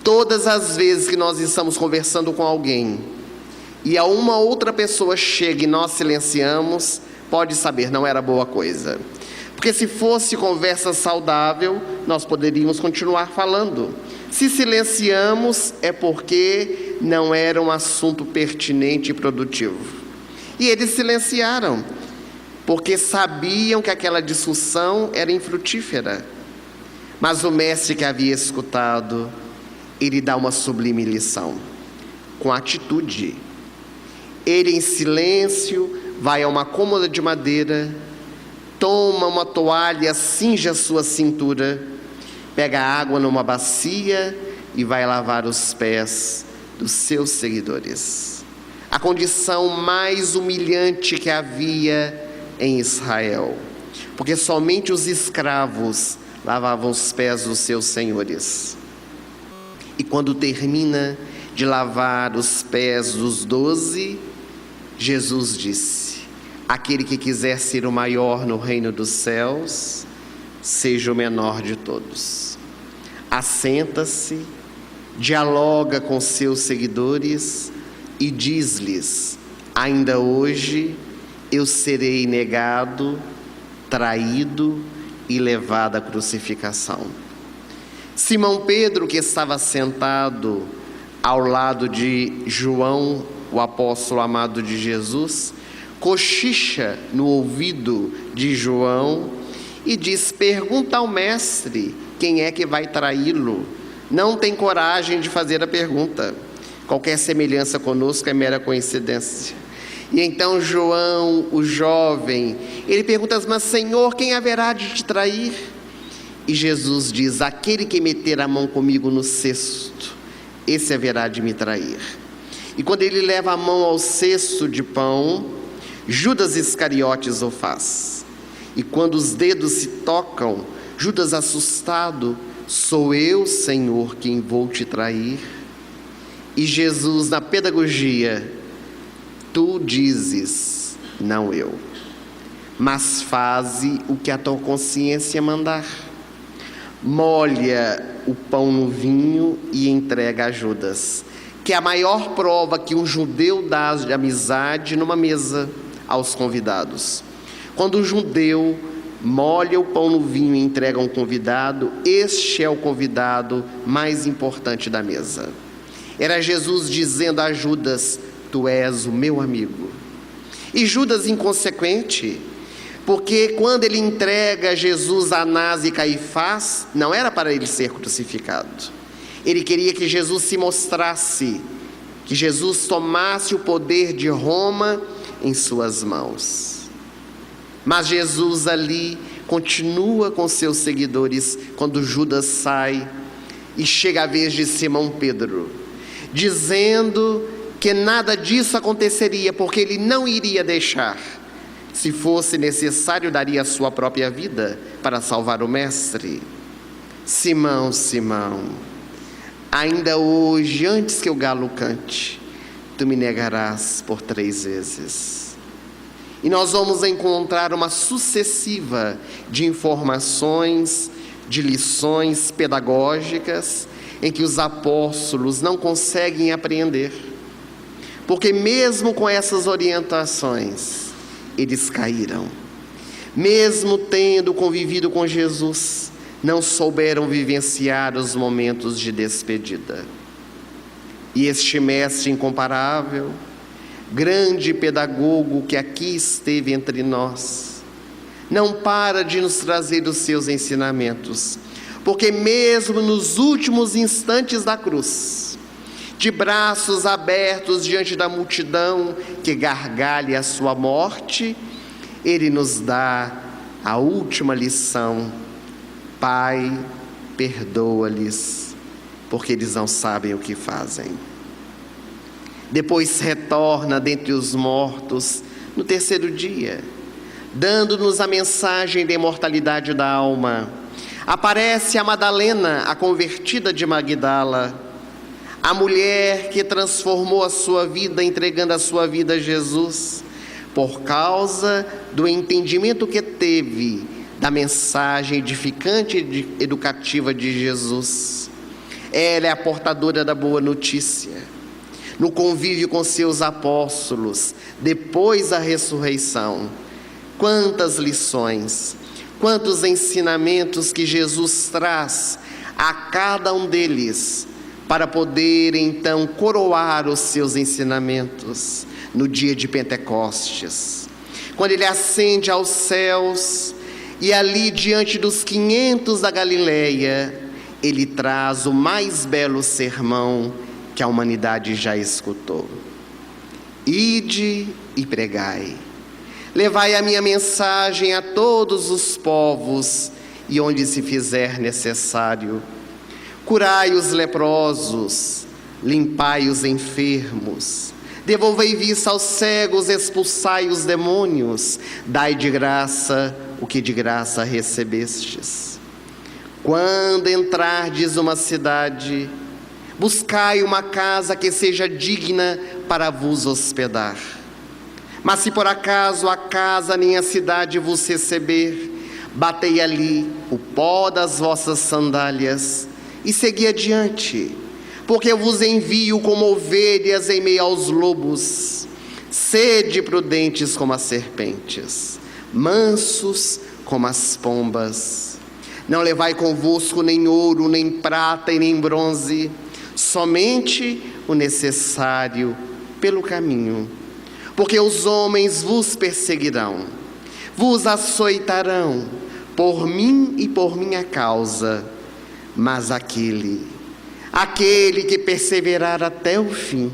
Todas as vezes que nós estamos conversando com alguém e a uma outra pessoa chega e nós silenciamos, pode saber, não era boa coisa. Porque se fosse conversa saudável, nós poderíamos continuar falando. Se silenciamos, é porque não era um assunto pertinente e produtivo. E eles silenciaram, porque sabiam que aquela discussão era infrutífera. Mas o mestre que havia escutado, ele dá uma sublime lição, com atitude. Ele em silêncio vai a uma cômoda de madeira, toma uma toalha, cinge a sua cintura, pega água numa bacia e vai lavar os pés dos seus seguidores. A condição mais humilhante que havia em Israel, porque somente os escravos lavavam os pés dos seus senhores. E quando termina de lavar os pés dos 12, Jesus disse: aquele que quiser ser o maior no reino dos céus, seja o menor de todos. Assenta-se, dialoga com seus seguidores e diz-lhes: ainda hoje eu serei negado, traído e levado à crucificação. Simão Pedro, que estava sentado ao lado de João, o apóstolo amado de Jesus, cochicha no ouvido de João e diz: pergunta ao mestre quem é que vai traí-lo. Não tem coragem de fazer a pergunta. Qualquer semelhança conosco é mera coincidência. E então João, o jovem, ele pergunta: mas Senhor, quem haverá de te trair? E Jesus diz: aquele que meter a mão comigo no cesto, esse haverá de me trair. E quando ele leva a mão ao cesto de pão, Judas Iscariotes o faz. E quando os dedos se tocam, Judas, assustado: sou eu, Senhor, quem vou te trair? E Jesus, na pedagogia: tu dizes, não eu, mas faze o que a tua consciência mandar. Molha o pão no vinho e entrega a Judas, que é a maior prova que um judeu dá de amizade numa mesa aos convidados. Quando um judeu molha o pão no vinho e entrega a um convidado, este é o convidado mais importante da mesa. Era Jesus dizendo a Judas: tu és o meu amigo. E Judas, inconsequente, porque quando ele entrega Jesus a Anás e Caifás, não era para ele ser crucificado. Ele queria que Jesus se mostrasse, que Jesus tomasse o poder de Roma em suas mãos. Mas Jesus ali continua com seus seguidores quando Judas sai e chega a vez de Simão Pedro, dizendo que nada disso aconteceria, porque ele não iria deixar. Se fosse necessário, daria a sua própria vida para salvar o mestre. Simão, Simão, ainda hoje, antes que o galo cante, tu me negarás por 3 vezes. E nós vamos encontrar uma sucessiva de informações, de lições pedagógicas, em que os apóstolos não conseguem apreender. Porque mesmo com essas orientações, eles caíram. Mesmo tendo convivido com Jesus, não souberam vivenciar os momentos de despedida. E este mestre incomparável, grande pedagogo que aqui esteve entre nós, não para de nos trazer os seus ensinamentos, porque mesmo nos últimos instantes da cruz, de braços abertos diante da multidão que gargalha a sua morte, ele nos dá a última lição: Pai, perdoa-lhes, porque eles não sabem o que fazem. Depois retorna dentre os mortos no 3º dia, dando-nos a mensagem da imortalidade da alma. Aparece a Madalena, a convertida de Magdala, a mulher que transformou a sua vida, entregando a sua vida a Jesus, por causa do entendimento que teve da mensagem edificante e educativa de Jesus. Ela é a portadora da boa notícia. No convívio com seus apóstolos, depois da ressurreição, quantas lições, quantos ensinamentos que Jesus traz a cada um deles, para poder então coroar os seus ensinamentos no dia de Pentecostes, quando ele ascende aos céus e ali diante dos 500 da Galileia, ele traz o mais belo sermão que a humanidade já escutou: ide e pregai, levai a minha mensagem a todos os povos, e onde se fizer necessário, curai os leprosos, limpai os enfermos, devolvei vista aos cegos, expulsai os demônios, dai de graça o que de graça recebestes. Quando entrardes numa cidade, buscai uma casa que seja digna para vos hospedar. Mas se por acaso a casa nem a cidade vos receber, batei ali o pó das vossas sandálias e segui adiante, porque eu vos envio como ovelhas em meio aos lobos. Sede prudentes como as serpentes, mansos como as pombas. Não levai convosco nem ouro, nem prata e nem bronze, somente o necessário pelo caminho, porque os homens vos perseguirão, vos açoitarão por mim e por minha causa, mas aquele Aquele que perseverar até o fim,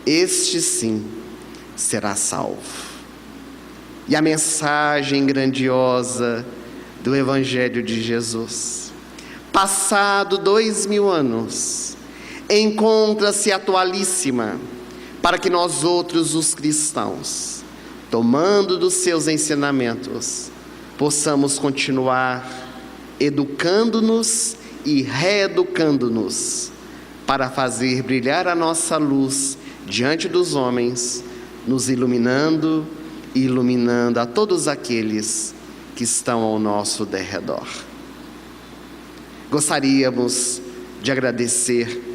este sim será salvo. E a mensagem grandiosa do Evangelho de Jesus, passado 2000 anos, encontra-se atualíssima para que nós outros, os cristãos, tomando dos seus ensinamentos, possamos continuar educando-nos e reeducando-nos para fazer brilhar a nossa luz diante dos homens, nos iluminando e iluminando a todos aqueles que estão ao nosso derredor. Gostaríamos de agradecer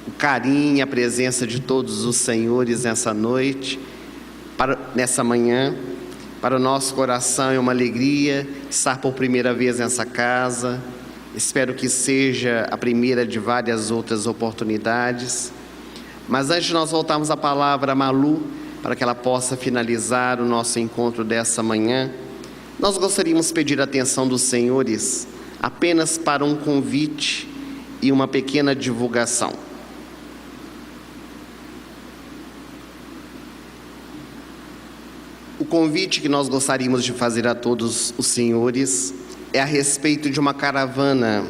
o carinho e a presença de todos os senhores nessa noite, nessa manhã. Para o nosso coração é uma alegria estar por primeira vez nessa casa. Espero que seja a primeira de várias outras oportunidades. Mas antes de nós voltarmos a palavra a Malu, para que ela possa finalizar o nosso encontro dessa manhã, nós gostaríamos de pedir a atenção dos senhores apenas para um convite e uma pequena divulgação. O convite que nós gostaríamos de fazer a todos os senhores é a respeito de uma caravana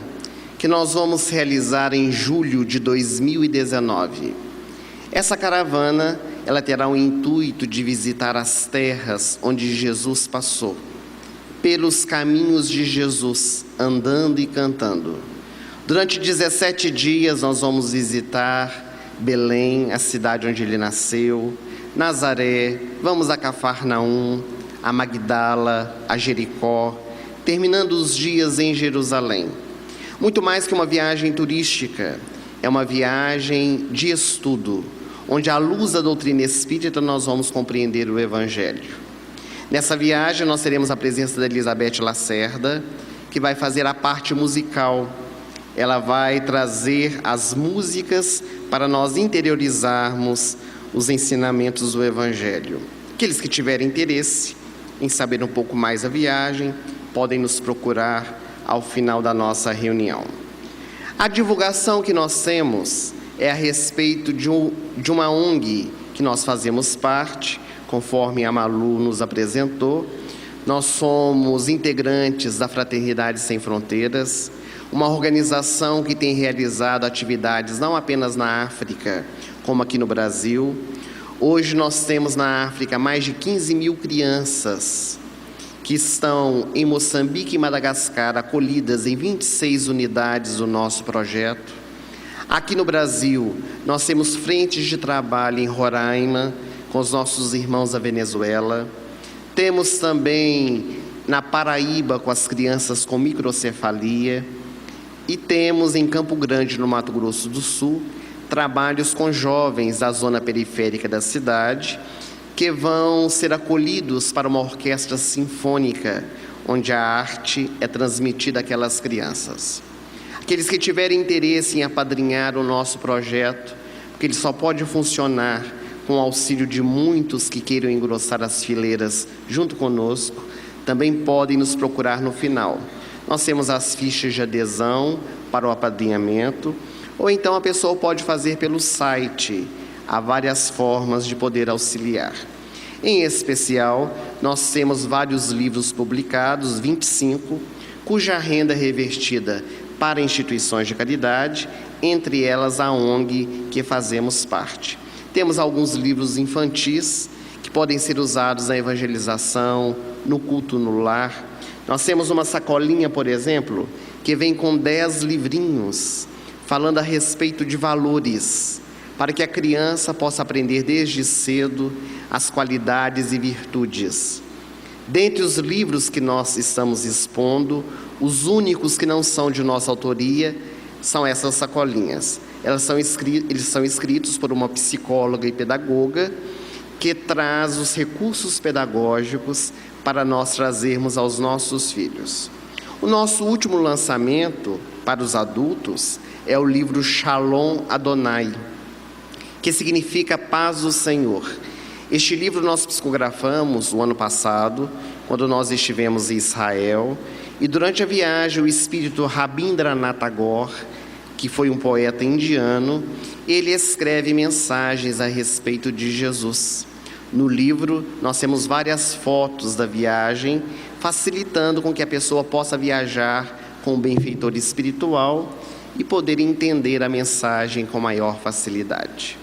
que nós vamos realizar em julho de 2019. Essa caravana, ela terá o intuito de visitar as terras onde Jesus passou, pelos caminhos de Jesus, andando e cantando. Durante 17 dias nós vamos visitar Belém, a cidade onde ele nasceu, Nazaré, vamos a Cafarnaum, a Magdala, a Jericó, terminando os dias em Jerusalém. Muito mais que uma viagem turística, é uma viagem de estudo, onde à luz da doutrina espírita nós vamos compreender o Evangelho. Nessa viagem nós teremos a presença da Elizabeth Lacerda, que vai fazer a parte musical. Ela vai trazer as músicas para nós interiorizarmos os ensinamentos do Evangelho. Aqueles que tiverem interesse em saber um pouco mais da viagem, podem nos procurar ao final da nossa reunião. A divulgação que nós temos é a respeito de uma ONG que nós fazemos parte, conforme a Malu nos apresentou. Nós somos integrantes da Fraternidade Sem Fronteiras, uma organização que tem realizado atividades não apenas na África, como aqui no Brasil. Hoje nós temos na África mais de 15 mil crianças que estão em Moçambique e Madagascar, acolhidas em 26 unidades do nosso projeto. Aqui no Brasil, nós temos frentes de trabalho em Roraima, com os nossos irmãos da Venezuela. Temos também na Paraíba, com as crianças com microcefalia. E temos em Campo Grande, no Mato Grosso do Sul, trabalhos com jovens da zona periférica da cidade, que vão ser acolhidos para uma orquestra sinfônica, onde a arte é transmitida àquelas crianças. Aqueles que tiverem interesse em apadrinhar o nosso projeto, porque ele só pode funcionar com o auxílio de muitos que queiram engrossar as fileiras junto conosco, também podem nos procurar no final. Nós temos as fichas de adesão para o apadrinhamento, ou então a pessoa pode fazer pelo site. Há várias formas de poder auxiliar. Em especial, nós temos vários livros publicados, 25, cuja renda é revertida para instituições de caridade, entre elas a ONG que fazemos parte. Temos alguns livros infantis que podem ser usados na evangelização, no culto no lar. Nós temos uma sacolinha, por exemplo, que vem com 10 livrinhos, falando a respeito de valores, para que a criança possa aprender desde cedo as qualidades e virtudes. Dentre os livros que nós estamos expondo, os únicos que não são de nossa autoria são essas sacolinhas. Eles são escritos por uma psicóloga e pedagoga que traz os recursos pedagógicos para nós trazermos aos nossos filhos. O nosso último lançamento para os adultos é o livro Shalom Adonai, que significa paz do Senhor. Este livro nós psicografamos o ano passado, quando nós estivemos em Israel, e durante a viagem o espírito Rabindranath Tagore que foi um poeta indiano, ele escreve mensagens a respeito de Jesus. No livro, nós temos várias fotos da viagem, facilitando com que a pessoa possa viajar com o benfeitor espiritual e poder entender a mensagem com maior facilidade.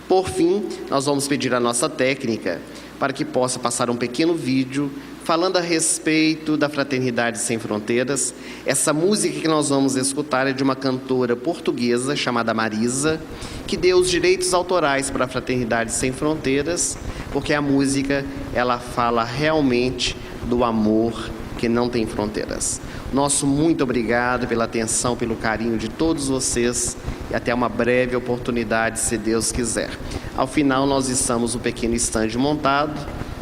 Por fim, nós vamos pedir à nossa técnica para que possa passar um pequeno vídeo falando a respeito da Fraternidade Sem Fronteiras. Essa música que nós vamos escutar é de uma cantora portuguesa chamada Marisa, que deu os direitos autorais para a Fraternidade Sem Fronteiras, porque a música, ela fala realmente do amor que não tem fronteiras. Nosso muito obrigado pela atenção, pelo carinho de todos vocês e até uma breve oportunidade, se Deus quiser. Ao final, nós estamos um pequeno estande montado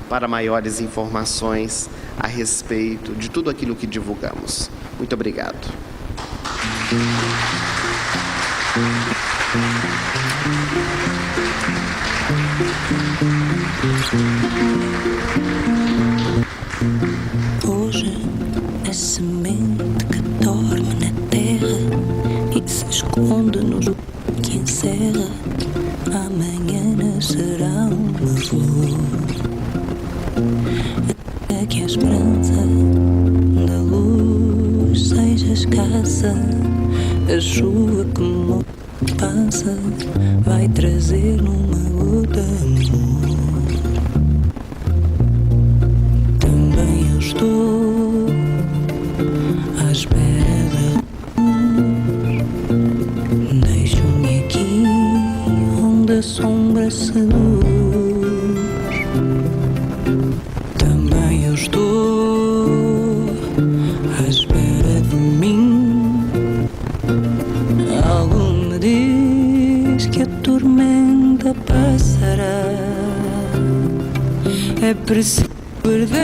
para maiores informações a respeito de tudo aquilo que divulgamos. Muito obrigado. Hoje é semente que dorme na terra e se esconde no jogo que encerra. Amanhã nascerá uma flor. Até que a esperança da luz seja escassa, a chuva que morre passa vai trazer numa gota amor. Também eu estou à espera da luz. Deixo-me aqui onde a sombra seduz. Também eu estou à espera de mim. Algo me diz que a tormenta passará. É preciso perder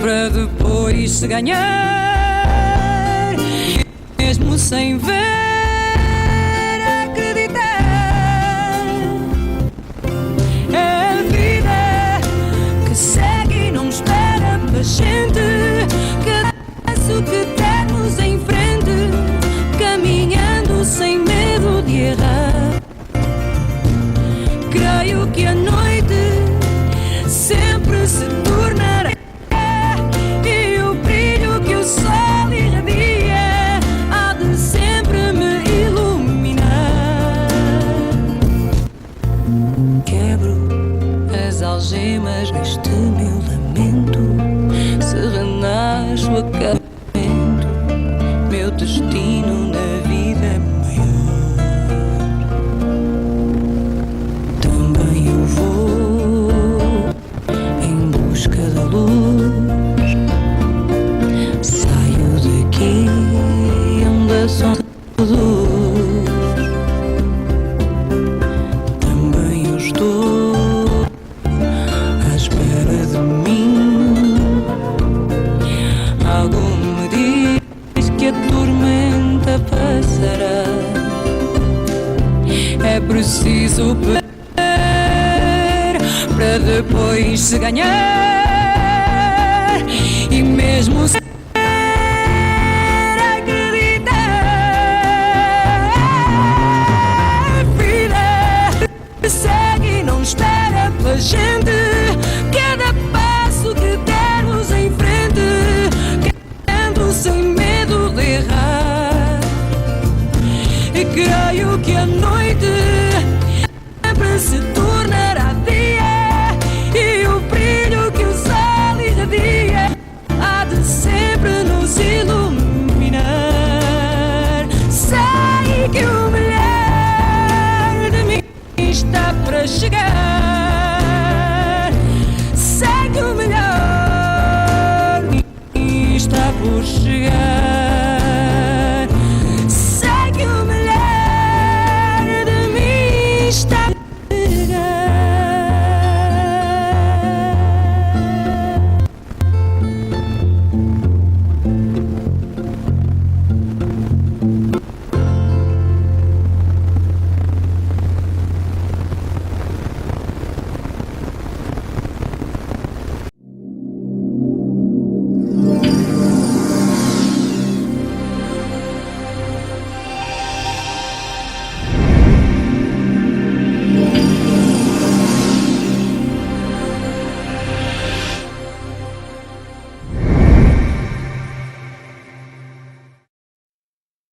para depois se ganhar, mesmo sem ver, acreditar. É a vida que segue e não espera pra gente, cada passo que temos em frente, caminhando sem medo de errar. Creio que a noite sempre se tornará e o brilho que o sol irradia há de sempre me iluminar. Quebro as algemas neste meu lamento, se renasço a cada momento, meu destino na vida é maior. Também eu vou em busca da luz, saio daqui onde a sombra seduz. Também eu estou à espera de mim. Algo me diz que a tormenta passará. É preciso perder para depois se ganhar, e mesmo sem acreditar. A vida segue e não espera pela gente, cada passo que dermos em frente, caminhando sem medo de errar. E creio que a noite sempre se tornará dia, e o brilho que o sol irradia há de sempre nos iluminar. Sei que o melhor de mim está para chegar. Sei que o melhor de mim está por chegar.